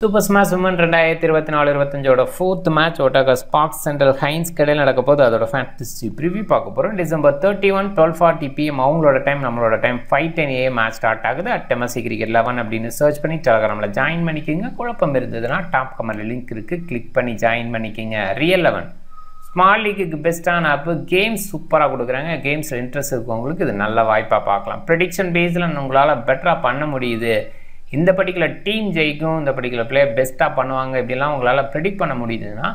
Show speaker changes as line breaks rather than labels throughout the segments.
Super Smash Women 2024-25 fourth match Otago Sparks Central Heinz கடையில் நடக்க போது அதோட ஃபேண்டசி ப்ரிவ்யூ பார்க்க போகிறோம். டிசம்பர் 31 12:40 PM அவங்களோட டைம் நம்மளோட டைம் 5:10 AM மேட்ச் ஸ்டார்ட் ஆகுது. அட்டமசி கிரிக்கெட் 11 அப்படின்னு சர்ச் பண்ணி டெலகிராமில் ஜாயின் பண்ணிக்கோங்க. குழப்பம் இருந்ததுன்னா டாப் கமெண்ட்ல லிங்க் இருக்குது, கிளிக் பண்ணி ஜாயின் பண்ணிக்கோங்க. ரியல் 11 ஸ்மால் லீக்குக்கு பெஸ்ட்டான ஆப்பு. கேம்ஸ் சூப்பராக கொடுக்குறாங்க. கேம்ஸில் இன்ட்ரெஸ்ட் இருக்கவங்களுக்கு இது நல்ல வாய்ப்பாக பார்க்கலாம். ப்ரெடிக்ஷன் பேஸில் உங்களால் பெட்டராக பண்ண முடியுது. இந்த பர்டிகுலர் டீம் ஜெயிக்கும், இந்த பர்டிகுலர் பிளேயர் பெஸ்ட்டாக பண்ணுவாங்க, இப்படிலாம் உங்களால் ப்ரெடிக்ட் பண்ண முடியுதுன்னா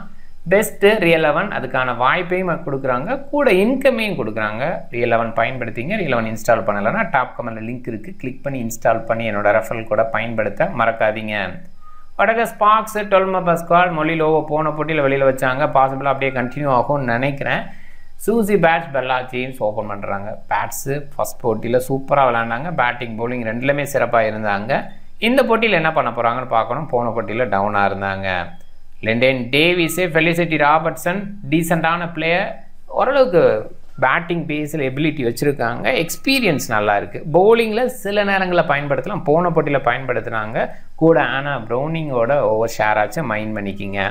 பெஸ்ட்டு ரியல் 11 அதுக்கான வாய்ப்பையும் கொடுக்குறாங்க, கூட இன்கமையும் கொடுக்குறாங்க. ரியல் 11 பயன்படுத்திங்க. ரியல் 11 இன்ஸ்டால் பண்ணலைன்னா டாப் கமெண்ட்டில் லிங்க் இருக்குது, கிளிக் பண்ணி இன்ஸ்டால் பண்ணி என்னோட ரெஃபரல் கூட பயன்படுத்த மறக்காதீங்க. Otago Sparks 12 மெம்பர் ஸ்குவாட் மொழிலோவோ போன போட்டியில் வெளியில் வச்சாங்க. பாசிபிளாக அப்படியே கண்டினியூ ஆகும்னு நினைக்கிறேன். சூசி பேட்ஸ் பெல்லா ஜேம்ஸ் ஓப்பன் பண்ணுறாங்க. பேட்ஸு ஃபஸ்ட் போட்டியில் சூப்பராக விளையாண்டாங்க. பேட்டிங் பவுலிங் ரெண்டுலேயுமே சிறப்பாக இருந்தாங்க. இந்த போட்டியில் என்ன பண்ண போகிறாங்கன்னு பார்க்கணும். போன போட்டியில் டவுனாக இருந்தாங்க. லிண்டன் டேவிஸு, ஃபெலிசிட்டி ராபர்ட்சன் டீசெண்டான பிளேயர், ஓரளவுக்கு பேட்டிங் பேஸில் எபிலிட்டி வச்சுருக்காங்க. எக்ஸ்பீரியன்ஸ் நல்லா இருக்குது. பவுலிங்கில் சில நேரங்களில் பயன்படுத்தலாம். போன போட்டியில் பயன்படுத்தினாங்க. கூட ஆனா ப்ரௌனிங்கோட ஓவர் ஷேர் ஆச்சு, மைண்ட் பண்ணிக்கிங்க.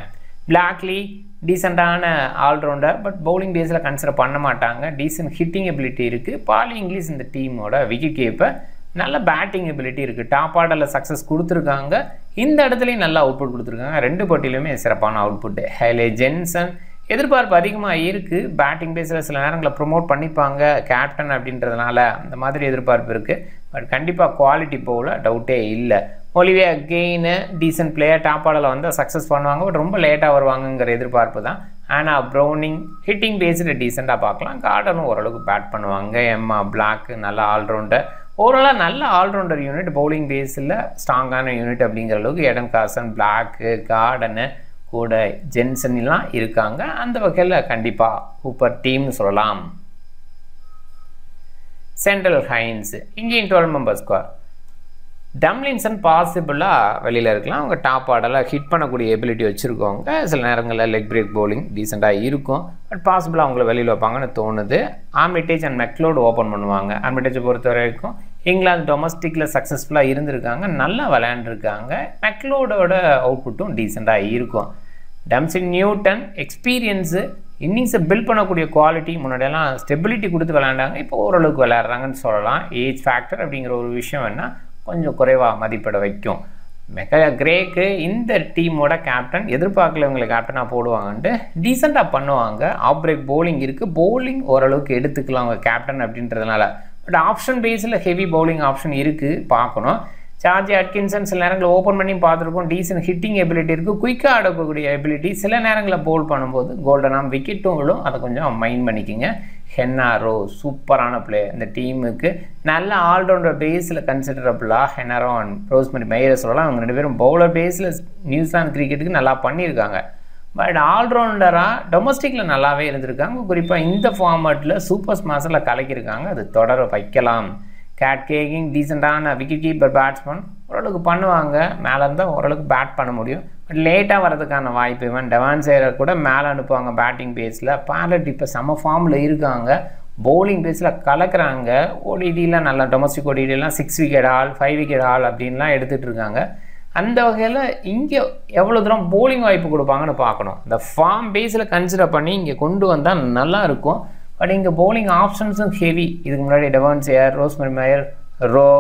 பிளாக்லி டீசெண்டான ஆல்ரவுண்டர், பட் பவுலிங் பேஸில் கன்சிடர் பண்ண மாட்டாங்க. டீசென்ட் ஹிட்டிங் எபிலிட்டி இருக்குது. பாலி இங்கிலீஷ் இந்த டீமோட விக்கெட் கீப்பர், நல்ல பேட்டிங் எபிலிட்டி இருக்குது. டாப் ஆர்டரில் சக்ஸஸ் கொடுத்துருக்காங்க. இந்த இடத்துலையும் நல்ல அவுட்புட் கொடுத்துருக்காங்க. ரெண்டு போட்டியிலுமே சிறப்பான அவுட்புட்டு. ஹேலே ஜென்சன் எதிர்பார்ப்பு அதிகமாக இருக்குது. பேட்டிங் பேஸில் சில நேரங்களில் ப்ரொமோட் பண்ணிப்பாங்க கேப்டன் அப்படின்றதுனால, அந்த மாதிரி எதிர்பார்ப்பு இருக்குது. பட் கண்டிப்பாக குவாலிட்டி போகல, டவுட்டே இல்லை. Olivia gain decent player, top ஆர்டரில் வந்து சக்ஸஸ் பண்ணுவாங்க, பட் ரொம்ப லேட்டாக வருவாங்கங்கிற எதிர்பார்ப்பு தான். ஆனா ப்ரௌனிங் ஹிட்டிங் பேஸில் டீசெண்டாக பார்க்கலாம். கார்டனும் ஓரளவுக்கு பேட் பண்ணுவாங்க. எம்மா பிளாக் நல்ல ஆல்ரவுண்டர், ஓவராலாக நல்ல ஆல்ரவுண்டர் யூனிட். பவுலிங் பேஸில் ஸ்ட்ராங்கான யூனிட் அப்படிங்கிற அளவுக்கு எடன் கார்சன், பிளாக்கு, கார்டனு, கூட ஜென்சன்லாம் இருக்காங்க. அந்த வகையில் கண்டிப்பாக சூப்பர் டீம்னு சொல்லலாம். சென்ட்ரல் ஹைன்ஸ் இங்கேயும் 12 மெம்பர் ஸ்குவாட். டம்லின்சன் பாசிபிளாக வெளியில் இருக்கலாம். அவங்க டாப் ஆர்டரில் ஹிட் பண்ணக்கூடிய எபிலிட்டி வச்சுருக்கவங்க. சில நேரங்களில் லெக் பிரேக் பவுலிங் டீசெண்டாக இருக்கும், பட் பாசிபிளாக அவங்கள வெளியில் வைப்பாங்கன்னு தோணுது. ஆர்மிட்டேஜ் அண்ட் மெக்லோடு ஓப்பன் பண்ணுவாங்க. ஆர்மிட்டேஜை பொறுத்த வரைக்கும் இங்கிலாந்து டொமஸ்டிக்கில் சக்ஸஸ்ஃபுல்லாக இருந்திருக்காங்க, நல்லா விளையாண்டுருக்காங்க. மெக்லோடோட அவுட்புட்டும் டீசெண்டாக இருக்கும். டம்சின் நியூட்டன் எக்ஸ்பீரியன்ஸு, இன்னிங்ஸை பில்ட் பண்ணக்கூடிய குவாலிட்டி, முன்னாடியெல்லாம் ஸ்டெபிலிட்டி கொடுத்து விளையாண்டாங்க, இப்போ ஓரளவுக்கு விளையாடுறாங்கன்னு சொல்லலாம். ஏஜ் ஃபேக்டர் அப்படிங்கிற ஒரு விஷயம் வேணால் கொஞ்சம் குறைவாக மதிப்பிட வைக்கும். மெக்கா கிரேக்கு இந்த டீமோட கேப்டன், எதிர்பார்க்கல இவங்களை கேப்டனாக போடுவாங்கன்ட்டு டீசெண்டாக பண்ணுவாங்க. ஆஃப் பிரேக் பவுலிங் இருக்குது, பவுலிங் ஓரளவுக்கு எடுத்துக்கலாம் அவங்க கேப்டன் அப்படின்றதுனால. பட் ஆப்ஷன் பேஸில் ஹெவி பவுலிங் ஆப்ஷன் இருக்குது, பார்க்கணும். சார்ஜி அட்கின்சன் சில நேரங்களில் ஓப்பன் பண்ணி பார்த்துருக்கோம். டீசென்ட் ஹிட்டிங் எபிலிட்டி இருக்குது, குயிக்காக ஆடக்கூடிய எபிலிட்டி. சில நேரங்களில் பவுல் பண்ணும்போது கோல்டனாக விக்கெட்டும் விழும், அதை கொஞ்சம் மைண்ட் பண்ணிக்கிங்க. ஹென்னாரோ சூப்பரான பிளே, இந்த டீமுக்கு நல்ல ஆல்ரவுண்டர் பேஸில் கன்சிடரபிளாக ஹென்னாரோ அண்ட் ரோஸ்மரி மெய்யரை சொல்லலாம். அவங்க ரெண்டு பேரும் பவுலர் பேஸில் நியூசிலாந்து கிரிக்கெட்டுக்கு நல்லா பண்ணியிருக்காங்க. பட் ஆல்ரவுண்டராக டொமஸ்டிக்கில் நல்லாவே இருந்திருக்காங்க. குறிப்பாக இந்த ஃபார்மேட்டில் சூப்பர் ஸ்மாஷில் கலக்கியிருக்காங்க, அது தொடர வைக்கலாம். கேட் கேகிங் டீசெண்டான விக்கெட் கீப்பர் பேட்ஸ்மேன், ஓரளவுக்கு பண்ணுவாங்க. மேலே இருந்தால் ஓரளவுக்கு பேட் பண்ண முடியும், பட் லேட்டாக வரதுக்கான வாய்ப்பு. இவன் டெவான் சேரர் கூட மேலே அனுப்புவாங்க பேட்டிங் பேஸில். பேலட் இப்போ செம ஃபார்மில் இருக்காங்க, பவுலிங் பேஸில் கலக்கிறாங்க. ஓடிடிலாம் நல்லா, டொமஸ்டிக் ஓடிடிலாம் 6 விக்கெட் ஆல் 5 விக்கெட் ஆல் அப்படின்லாம் எடுத்துகிட்டு இருக்காங்க. அந்த வகையில் இங்கே எவ்வளோ தூரம் பவுலிங் வாய்ப்பு கொடுப்பாங்கன்னு பார்க்கணும். இந்த ஃபார்ம் பேஸில் கன்சிடர் பண்ணி இங்கே கொண்டு வந்தால் நல்லா இருக்கும். பட் இங்கே பவுலிங் ஆப்ஷன்ஸும் ஹெவி. இதுக்கு முன்னாடி டெவான் சேர், ரோஸ்மரி மேயர், ரோ,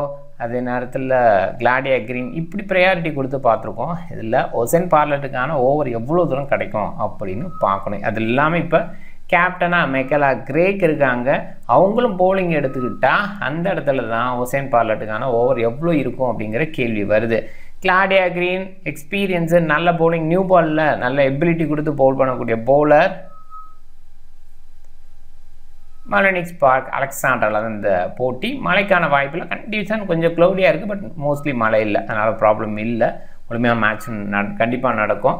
அதே நேரத்தில் கிளாடியா கிரீன், இப்படி ப்ரையாரிட்டி கொடுத்து பார்த்துருக்கோம். இதில் ஒசன் பார்லட்டுக்கான ஓவர் எவ்வளோ தூரம் கிடைக்கும் அப்படின்னு பார்க்கணும். அது இல்லாமல் இப்போ கேப்டனாக மெக்கலா கிரேக் இருக்காங்க, அவங்களும் பவுலிங் எடுத்துக்கிட்டால் அந்த இடத்துல தான் ஒசேன் பார்லட்டுக்கான ஓவர் எவ்வளோ இருக்கும் அப்படிங்கிற கேள்வி வருது. கிளாடியா கிரீன் எக்ஸ்பீரியன்ஸு, நல்ல பவுலிங், நியூ பாலில் நல்ல எபிலிட்டி கொடுத்து பவுல் பண்ணக்கூடிய பவுலர். மலனிக்ஸ் பார்க் அலெக்சாண்டரில் இந்த போட்டி மழைக்கான வாய்ப்பில் கண்டிஷன் கொஞ்சம் க்ளௌடியாக இருக்குது, பட் மோஸ்ட்லி மழை இல்லை, அதனால் ப்ராப்ளம் இல்லை. முழுமையாக மேட்ச் கண்டிப்பாக நடக்கும்.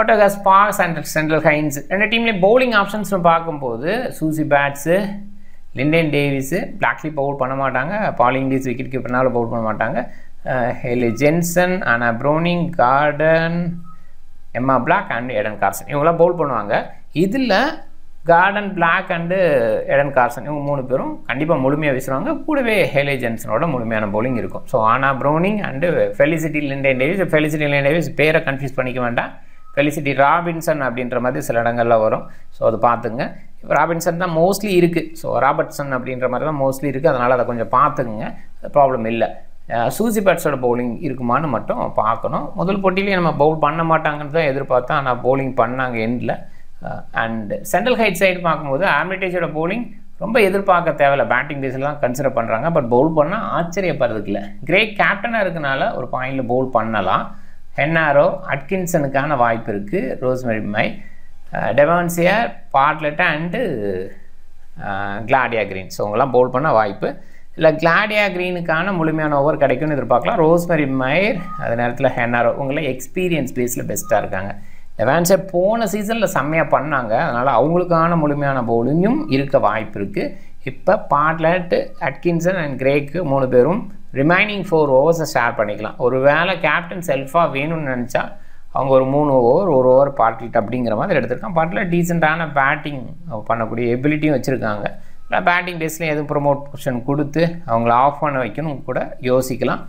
Otago Sparks and Central Hinds ரெண்டு டீம்லேயும் பவுலிங் ஆப்ஷன்ஸ் பார்க்கும்போது Suzie Bates, Leydon Davis, Blakely bowl பண்ண மாட்டாங்க. பாலி இங்கிலீஷ் விக்கெட் கீப்பர்னால பவுல் பண்ண மாட்டாங்க. Hayley Jensen, Anna Browning, Gordon, Emma Black and Eden Carson இவங்களாம் பவுல் பண்ணுவாங்க. இதில் Gordon Black and Eden Carson இவங்க 3 பேரும் கண்டிப்பாக முழுமையாக வீசுவாங்க. கூடவே ஹேலே ஜென்சனோட முழுமையான பவுலிங் இருக்கும். So Anna Browning and Felicity Leydon Davis. Felicity Leydon Davis பேரை கன்ஃபியூஸ் பண்ணிக்க வேண்டாம். ஃபெலிசிட்டி ராபின்சன் அப்படின்ற மாதிரி சில இடங்களில் வரும். ஸோ அது பார்த்துங்க. இப்போ ராபின்சன் தான் மோஸ்ட்லி இருக்குது. ஸோ ராபர்ட்சன் அப்படின்ற மாதிரி தான் மோஸ்ட்லி இருக்குது. அதனால் அதை கொஞ்சம் பார்த்துக்குங்க, ப்ராப்ளம் இல்லை. சூசி பேட்ஸோட பவுலிங் இருக்குமான்னு மட்டும் பார்க்கணும். முதல் போட்டியிலேயே நம்ம பவுல் பண்ண மாட்டாங்கன்னு தான் எதிர்பார்த்தோம். ஆனால் பவுலிங் பண்ணாங்க எண்டில். அண்ட் சென்ட்ரல் ஹைட் சைடு பார்க்கும்போது ஆர்மிட்டேஜோட பவுலிங் ரொம்ப எதிர்பார்க்க தேவையில்லை. பேட்டிங் பேஸில் தான் கன்சிடர் பண்ணுறாங்க. பட் பவுல் பண்ணால் ஆச்சரியப்படுறதுக்கு இல்லை. கிரேக் கேப்டனாக இருக்கனால ஒரு பாயிண்டில் பவுல் பண்ணலாம். ஹென்னாரோ அட்கின்சனுக்கான வாய்ப்பு இருக்குது. ரோஸ்மெரி மை, டெவான்சியர், Bartlett and Claudia Green. So அவங்களாம் பவுல் பண்ண வாய்ப்பு இல்லை. கிளாடியா கிரீனுக்கான முழுமையான ஓவர் கிடைக்கும்னு எதிர்பார்க்கலாம். ரோஸ்மெரி மைர், அதே நேரத்தில் ஹென்னாரோ உங்களாம் எக்ஸ்பீரியன்ஸ் பேஸில் பெஸ்ட்டாக இருக்காங்க. டெவான்சியர் போன சீசனில் செம்மையாக பண்ணாங்க. அதனால் அவங்களுக்கான முழுமையான பவுலிங்கும் இருக்க வாய்ப்பு இருக்குது. இப்போ பார்ட்லெட், அட்கின்சன் அண்ட் கிரேக்கு 3 பேரும் ரிமைனிங் 4 ஓவர்ஸை ஷேர் பண்ணிக்கலாம். ஒரு வேளை கேப்டன் செல்ஃபாக வேணும்னு நினச்சா அவங்க ஒரு 3 ஓவர் 1 ஓவர் பார்ட்லெட் அப்படிங்கிற மாதிரி எடுத்திருக்காங்க. பார்ட்லெட் டீசெண்டான பேட்டிங் பண்ணக்கூடிய எபிலிட்டியும் வச்சுருக்காங்க. இல்லை பேட்டிங் பேஸ்லேயும் எதுவும் ப்ரொமோஷன் கொடுத்து அவங்கள ஆஃப் பண்ண வைக்கணும் கூட யோசிக்கலாம்.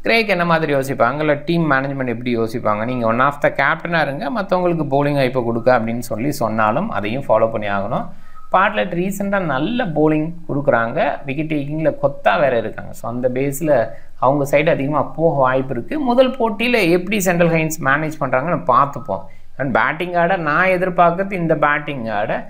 கிரேக் என்ன மாதிரி யோசிப்பாங்க, இல்லை டீம் மேனேஜ்மெண்ட் எப்படி யோசிப்பாங்க, நீங்கள் ஒன் ஆஃப் த கேப்டனாக இருங்க, மற்றவங்களுக்கு பவுலிங் வாய்ப்பை கொடுக்க அப்படின்னு சொன்னாலும் அதையும் ஃபாலோ பண்ணி ஆகணும். பார்ட்லெட் ரீசெண்டாக நல்ல பவுலிங் கொடுக்குறாங்க. விக்கெட் டேக்கிங்கில் கொத்தா வேறு இருக்காங்க. ஸோ அந்த பேஸில் அவங்க சைடு அதிகமாக போக வாய்ப்பு இருக்குது. முதல் போட்டியில் எப்படி சென்ட்ரல் ஹைன்ஸ் மேனேஜ் பண்ணுறாங்கன்னு பார்த்துப்போம். அண்ட் பேட்டிங் ஆட நான் எதிர்பார்க்குறது இந்த பேட்டிங் ஆட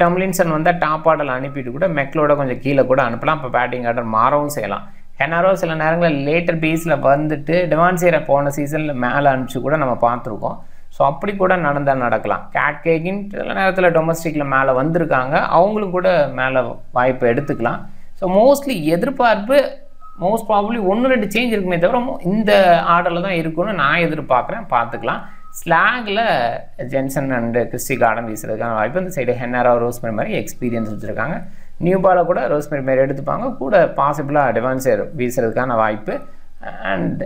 டம்லின்சன் வந்தால் டாப் ஆர்டரில் அனுப்பிட்டு கூட மெக்லோட கொஞ்சம் கீழே கூட அனுப்பலாம். இப்போ பேட்டிங் ஆர்டர் மாறவும் செய்யலாம். ஹென்னாரோ சில நேரங்களில் லேட்டர் பேஸில் வந்துட்டு டெவான்சியரை போன சீசனில் மேலே அனுப்பிச்சு கூட நம்ம பார்த்துருக்கோம். ஸோ அப்படி கூட நடக்கலாம். கேட் கேகின் சில நேரத்தில் டொமஸ்டிக்கில் மேலே வந்திருக்காங்க. அவங்களும் கூட மேலே வாய்ப்பு எடுத்துக்கலாம். ஸோ மோஸ்ட்லி எதிர்பார்ப்பு மோஸ்ட் ப்ராபப்ளி 1-2 சேஞ்ச் இருக்குமே தவிர இந்த ஆர்டரில் தான் இருக்குன்னு நான் எதிர்பார்க்குறேன். பார்த்துக்கலாம். ஸ்லாகில் ஜென்சன் அண்டு கிறிஸ்டி கார்டன் வீசுறதுக்கான வாய்ப்பு. இந்த சைடு ஹென்னாரோ, ரோஸ்மெரி மாதிரி எக்ஸ்பீரியன்ஸ் வச்சுருக்காங்க. நியூ பாலை கூட ரோஸ்மெரி மாதிரி எடுத்துப்பாங்க. கூட பாசிபிளாக டெவான்சியர் வீசுறதுக்கான வாய்ப்பு. அண்ட்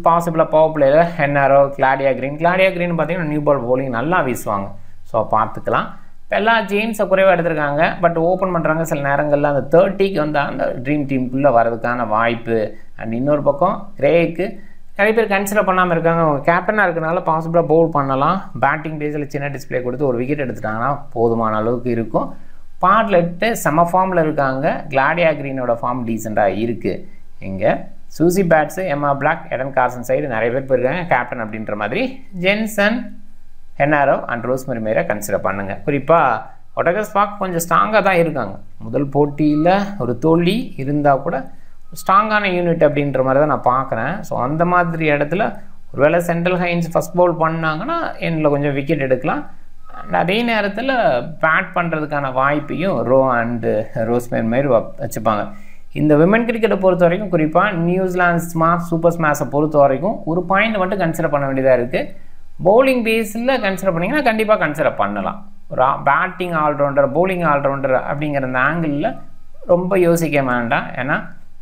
பாசிபிளாக பவர் பிளேயர் ஹென்னாரோ, கிளாடியா கிரீன் பார்த்தீங்கன்னா நியூ பால் பவுலிங் நல்லா வீசுவாங்க. ஸோ பார்த்துக்கலாம். இப்போ எல்லா ஜேம்ஸை குறைவாக எடுத்திருக்காங்க. பட் ஓப்பன் பண்ணுறாங்க. சில நேரங்களில் அந்த 30க்கு வந்து அந்த ட்ரீம் டீமுக்குள்ளே வரதுக்கான வாய்ப்பு. அண்ட் இன்னொரு பக்கம் கிரேக்கு நிறைய பேர் கன்சிடர் பண்ணாமல் இருக்காங்க. அவங்க கேப்டனாக இருக்கிறனால பாசிபிளாக பவுல் பண்ணலாம். பேட்டிங் பேஸில் சின்ன டிஸ்பிளே கொடுத்து ஒரு விக்கெட் எடுத்துட்டாங்கன்னா போதுமான அளவுக்கு இருக்கும். பார்ட்லெட்டு செம ஃபார்மில் இருக்காங்க. கிளாடியா கிரீனோட ஃபார்ம் டீசெண்டாக இருக்குது. இங்கே சூசி பேட்ஸு, எம்மா பிளாக், எடன் கார்சன் சைடு நிறைய பேர் போயிருக்காங்க கேப்டன் அப்படின்ற மாதிரி. ஜென்சன், ஹென்னாரோ அண்ட் ரோஸ்மெரி மேரை கன்சிடர் பண்ணுங்கள். குறிப்பாக ஒட்டகஸ் பார்க் கொஞ்சம் ஸ்ட்ராங்காக தான் இருக்காங்க. முதல் போட்டியில் ஒரு தோல்வி இருந்தால் கூட ஸ்ட்ராங்கான யூனிட் அப்படின்ற மாதிரி தான் நான் பார்க்குறேன். ஸோ அந்த மாதிரி இடத்துல ஒருவேளை சென்ட்ரல் ஹைன்ஸ் ஃபஸ்ட் பவுல் பண்ணாங்கன்னா எண்ணில் கொஞ்சம் விக்கெட் எடுக்கலாம். அண்ட் அதே நேரத்தில் பேட் பண்ணுறதுக்கான வாய்ப்பையும் அண்டு ரோஸ்மெரி மாதிரி வச்சுப்பாங்க. இந்த விமன் கிரிக்கெட்டை பொறுத்த வரைக்கும் குறிப்பாக நியூசிலாந்து சூப்பர் ஸ்மாஷை பொறுத்த வரைக்கும் ஒரு பாயிண்ட் மட்டும் கன்சிடர் பண்ண வேண்டியதாக இருக்குது. பவுலிங் பேஸில் கன்சிடர் பண்ணிங்கன்னா கண்டிப்பாக கன்சிடர் பண்ணலாம். ஒரு பேட்டிங் ஆல்ரவுண்டர், பவுலிங் ஆல்ரவுண்டர் அப்படிங்கிற அந்த ஆங்கிளில் ரொம்ப யோசிக்க வேண்டாம். ஏன்னா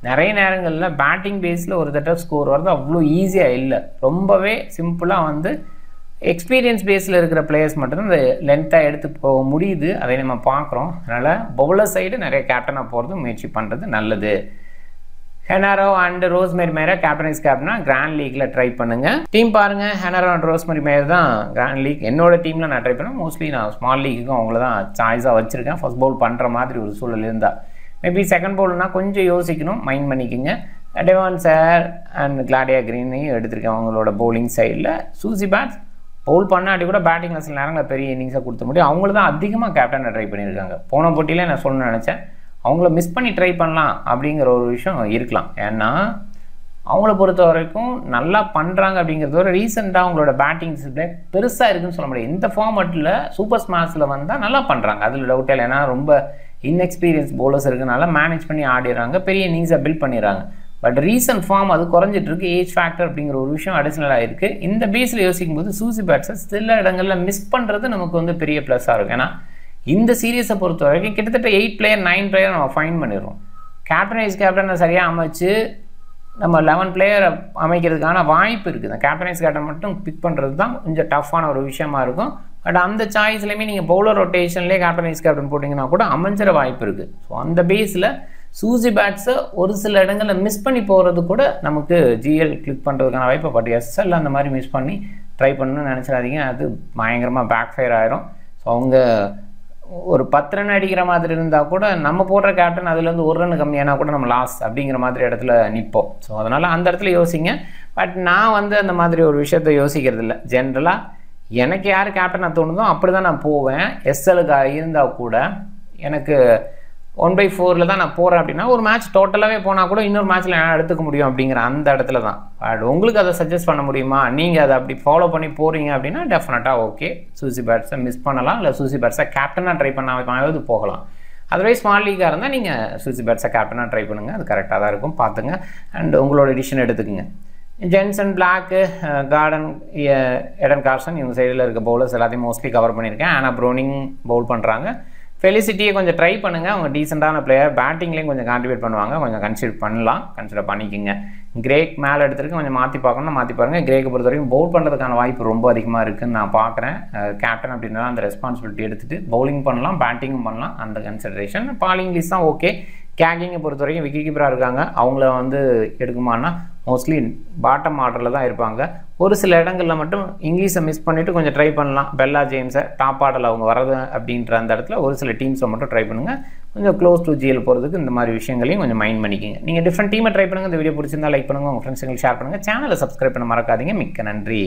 நிறைய நேரங்களில் பேட்டிங் பேஸில் ஒரு தடவை ஸ்கோர் வரது அவ்வளோ ஈஸியாக இல்லை. ரொம்பவே சிம்பிளாக வந்து எக்ஸ்பீரியன்ஸ் பேஸில் இருக்கிற பிளேயர்ஸ் மட்டும்தான் இந்த லென்த்தாக எடுத்து போக முடியுது. அதை நம்ம பார்க்குறோம். அதனால் பவுலர் சைடு நிறைய கேப்டனாக போகிறது முயற்சி பண்ணுறது நல்லது. ஹென்னாரோ அண்ட் ரோஸ்மெரி மேரை கேப்டனாக கிராண்ட் லீக்கில் ட்ரை பண்ணுங்கள். டீம் பாருங்கள். ஹென்னாரோ அண்ட் ரோஸ்மெரி மேர் தான் கிராண்ட் லீக். என்னோட டீமில் நான் ட்ரை பண்ணேன். மோஸ்ட்லி நான் ஸ்மால் லீக்குக்கும் அவங்கள தான் சாய்ஸாக வச்சுருக்கேன். ஃபர்ஸ்ட் பவுல் பண்ணுற மாதிரி ஒரு சூழல் இருந்தால் மேபி செகண்ட் பவுல்னால் கொஞ்சம் யோசிக்கணும். மைண்ட் பண்ணிக்கோங்க. டெவான்சியர் அண்ட் கிளாடியா கிரீனையும் எடுத்திருக்கேன் அவங்களோட பவுலிங் சைடில். சூசி பேட்ஸ் பவுல் பண்ணாட்டி கூட பேட்டிங்கில் சில நேரங்களில் பெரிய இன்னிங்ஸாக கொடுத்த முடியும். அவங்கள தான் அதிகமாக கேப்டனை ட்ரை பண்ணியிருக்காங்க. போன போட்டியில் நான் சொல்லணும்னு நினச்சேன். அவங்கள மிஸ் பண்ணி ட்ரை பண்ணலாம் அப்படிங்கிற ஒரு விஷயம் இருக்கலாம். ஏன்னா அவங்கள பொறுத்த வரைக்கும் நல்லா பண்ணுறாங்க அப்படிங்கிறத ஒரு ரீசெண்டாக அவங்களோட பேட்டிங் டிஸ்பிளே பெருசாக இருக்குதுன்னு சொல்ல முடியாது. இந்த ஃபார்மேட்டில் சூப்பர் ஸ்மாஷில் வந்தால் நல்லா பண்ணுறாங்க. அதில் டவுட் இல்லை. ஏன்னா ரொம்ப இன்எக்ஸ்பீரியன்ஸ் பவுலர்ஸ் இருக்குனால மேனேஜ் பண்ணி ஆடிடுறாங்க. பெரிய இன்னிங்ஸை பில்ட் பண்ணிடுறாங்க. பட் ரீசன்ட் ஃபார்ம் அது குறைஞ்சிட்ருக்கு. ஏஜ் ஃபேக்டர் அப்படிங்கிற ஒரு விஷயம் அடிஷ்னலாக இருக்குது. இந்த பேஸில் யோசிக்கும் போது சூசி பேட்ஸை சில இடங்களில் மிஸ் பண்ணுறது நமக்கு வந்து பெரிய ப்ளஸ்ஸாக இருக்கும். ஏன்னா இந்த சீரியஸை பொறுத்த வரைக்கும் கிட்டத்தட்ட 8 பிளேயர் 9 பிளேயர் நம்ம ஃபைன் பண்ணிடுறோம். கேப்டனை சரியாக அமைச்சு நம்ம 11 பிளேயரை அமைக்கிறதுக்கான வாய்ப்பு இருக்குது. கேப்டன் மட்டும் பிக் பண்ணுறது தான் கொஞ்சம் டஃப்பான ஒரு விஷயமா இருக்கும். பட் அந்த சாய்ஸ்லையுமே நீங்கள் பவுலர் ரொட்டேஷன்லேயே கேப்டன் வைஸ் கேப்டன் போட்டிங்கன்னா கூட அமைஞ்சிற வாய்ப்பு இருக்குது. ஸோ அந்த பேஸில் சூசி பேட்ஸை ஒரு சில இடங்களில் மிஸ் பண்ணி போகிறது கூட நமக்கு ஜிஎல் கிளிக் பண்ணுறதுக்கான வாய்ப்பு. பட் எஸ்எல் அந்த மாதிரி மிஸ் பண்ணி ட்ரை பண்ணணும்னு நினச்சிடாதீங்க, அது பயங்கரமாக பேக் ஃபயர் ஆயிரும். ஸோ அவங்க ஒரு 10 ரன் அடிக்கிற மாதிரி இருந்தால் கூட நம்ம போடுற கேப்டன் அதுலேருந்து 1 ரன் கம்மியானா கூட நம்ம லாஸ் அப்படிங்கிற மாதிரி இடத்துல நிற்போம். ஸோ அதனால் அந்த இடத்துல யோசிங்க. பட் நான் அந்த மாதிரி ஒரு விஷயத்த யோசிக்கிறது இல்லை. ஜென்ரலாக எனக்கு யார் கேப்டனாக தோணுதோ அப்படி தான் நான் போவேன். எஸ்எலுக்கு இருந்தால் கூட எனக்கு 1/4 தான் நான் போகிறேன் அப்படின்னா ஒரு மேட்ச் டோட்டலாகவே போனால் கூட இன்னொரு மேட்ச்சில் நான் எடுத்துக்க முடியும் அப்படிங்கிற அந்த இடத்துல தான். பட் உங்களுக்கு அதை சஜஸ்ட் பண்ண முடியுமா, நீங்கள் அதை அப்படி ஃபாலோ பண்ணி போகிறீங்க அப்படின்னா டெஃபினட்டாக ஓகே, சூசி பேட்ஸை மிஸ் பண்ணலாம், இல்லை சூசி பேட்ஸை கேப்டனாக ட்ரை பண்ணாவது போகலாம். அதர்வைஸ் ஸ்மால் லீக்காக இருந்தால் நீங்கள் சூசி பேட்ஸை கேப்டனாக ட்ரை பண்ணுங்கள், அது கரெக்டாக தான் இருக்கும், பார்த்துங்க. அண்ட் உங்களோட டிசிஷன் எடுத்துக்கோங்க. Jensen, Black, Gordon, Eden Carson இவங்க சைடில் இருக்க பவுலர்ஸ் எல்லாத்தையும் மோஸ்ட்லி கவர் பண்ணியிருக்கேன். ஆனால் ப்ரோனிங் பவுல் பண்ணுறாங்க. ஃபெலிசிட்டியை கொஞ்சம் ட்ரை பண்ணுங்கள், அவங்க டீசெண்டான பிளேயர், பேட்டிங்லேயும் கொஞ்சம் கான்ட்ரிபியூட் பண்ணுவாங்க, கொஞ்சம் கன்சிடர் பண்ணிக்கோங்க. கிரேக் மேலே எடுத்துருக்கு, கொஞ்சம் மாற்றி பார்க்கணும்னா மாற்றி பாருங்கள். கிரேக்கை பொறுத்த வரைக்கும் பவுல் பண்ணுறதுக்கான வாய்ப்பு ரொம்ப அதிகமாக இருக்குதுன்னு நான் பார்க்குறேன். கேப்டன் அப்படின்னா அந்த ரெஸ்பான்சிபிலிட்டி எடுத்துகிட்டு பவுலிங் பண்ணலாம், பேட்டிங்கும் பண்ணலாம், அந்த கன்சிடரேஷன். பாலிங் லீஸ் தான் ஓகே. கேக்கிங்கை பொறுத்த வரைக்கும் விக்கெட் கீப்பராக இருக்காங்க, அவங்கள எடுக்குமான்னா மோஸ்ட்லி பாட்டம் ஆர்டரில் தான் இருப்பாங்க. ஒரு சில இடங்களில் மட்டும் இங்கிலீஷை மிஸ் பண்ணிவிட்டு கொஞ்சம் ட்ரை பண்ணலாம். பெல்லா ஜேம்ஸை டாப் ஆர்டரில் அவங்க வரது அப்படின்ற அந்த இடத்துல ஒரு சில டீம்ஸை மட்டும் ட்ரை பண்ணுங்கள். கொஞ்சம் க்ளோஸ் டு ஜிஎல் போகிறதுக்கு இந்த மாதிரி விஷயங்களையும் கொஞ்சம் மைண்ட் பண்ணிக்கோங்க. நீங்கள் டிஃப்ரெண்ட் டீமை ட்ரை பண்ணுங்கள். இந்த வீடியோ பிடிச்சிருந்தா லைக் பண்ணுங்கள், உங்கள் ஃப்ரெண்ட்ஸுங்களுக்கு ஷேர் பண்ணுங்கள். சேனலை சப்ஸ்கிரைப் பண்ண மறக்காதீங்க. மிக்க நன்றி.